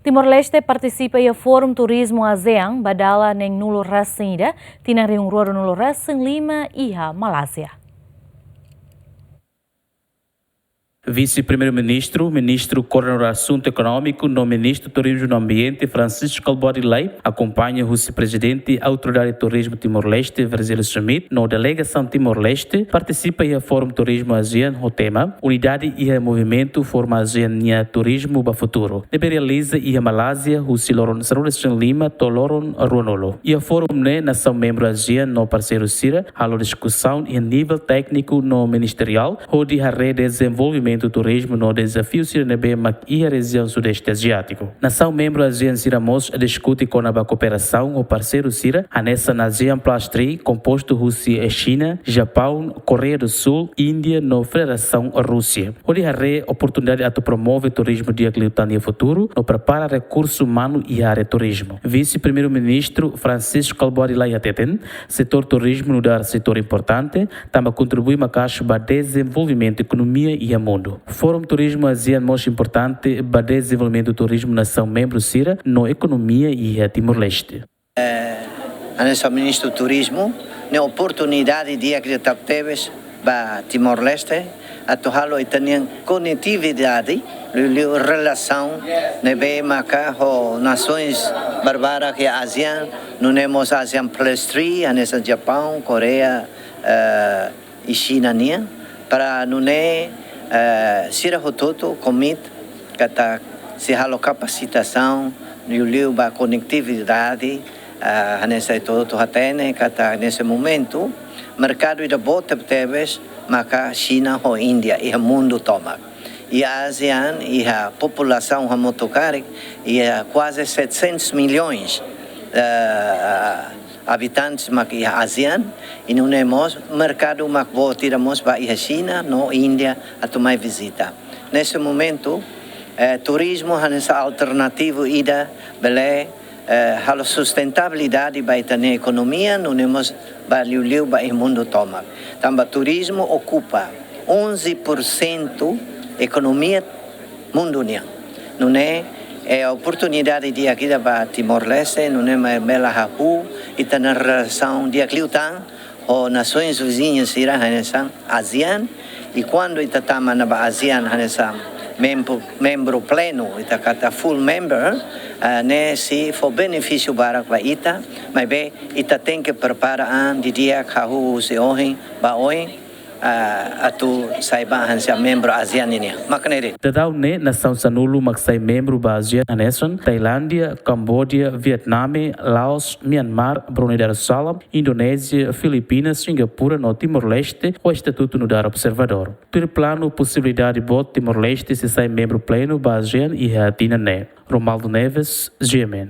Timor-Leste participa em Fórum Turismo ASEAN, badala neng Nulo Raseng ida, tinang riung ruaro Nulo Raseng Lima iha Malásia. Vice-Primeiro-Ministro, Ministro Coordenador Assunto Econômico, no Ministro Turismo e Ambiente, Francisco Alborilei, acompanha o Vice-Presidente Autoridade de Turismo Timor-Leste, Virgílio Schmidt, no Delegação Timor-Leste, participa em Fórum Turismo ASEAN, o tema, Unidade e Movimento Fórum ASEAN e Turismo para Futuro. Debe realiza e a Malásia, o Siloron Sarulesan Lima, Toloron Ruanolo. E a Fórum ne nação membro ASEAN no parceiro Cira, a discussão em nível técnico no ministerial, onde a rede de desenvolvimento do turismo no desafio Cirenebe e a região sudeste asiático. Nação membro ASEAN Ciramos discute com a cooperação o parceiro Cira, a nessa ASEAN Plus 3, composto Rússia e China, Japão, Coreia do Sul, Índia, no Federação Rússia. Onde a oportunidade a promover turismo de agricultura futuro, no prepara recurso humano e área turismo. Vice-Primeiro-Ministro Francisco Alborilei Ateten, setor turismo no dar setor importante, também contribui a caixa para desenvolvimento da economia e a mundo. Fórum Turismo ASEAN mais importante para desenvolvimento do turismo nação membro Cira no economia e a Timor-Leste. A nossa Ministro do Turismo, na oportunidade de acreditar para Timor-Leste, a torná-lo e ter conectividade, relação, nebe maca com nações bárbaras que a ASEAN, não temos ASEAN Plus 3, a nossa Japão, Coreia e China, para não Sira Hototo, commit, kata se halo capacitação, liu ba conectividade, nesse todo hatene, kata nesse momento, mercado da bota teves, maka China ou Índia e o mundo toma. E a ASEAN e a população a motocari e quase 700 milhões habitantes aqui a ASEAN e não temos mercado mas tiramos para a China, no Índia a tomar visita. Nesse momento, turismo é essa alternativa ida belé a sustentabilidade vai ter na economia, não temos valeu para o mundo toma. Também turismo ocupa 11% economia mundial. Não é a oportunidade de aqui para Timor-Leste, não é mais bela rapu, e está na relação de agricultura, ou nações vizinhas irá nessa ASEAN, e quando está na ASEAN nessa membro pleno, está full member, se for benefício para a ita, mas bem, ita tem que preparar de dia que se hoje, para hoje, atu saibahan siya membro ASEAN niya. Makanere. Tadaw ne nação Sanulu magsay membro ba ASEAN Aneson, Tailândia, Cambodia, Vietnam, Laos, Myanmar, Brunei Darussalam, Indonésia, Filipinas, Singapura, no Timor-Leste, o Estatuto no dar observador. Per plano possibilidade bot Timor-Leste se sai membro pleno ba ASEAN e a Tina ne. Romaldo Neves, GMN.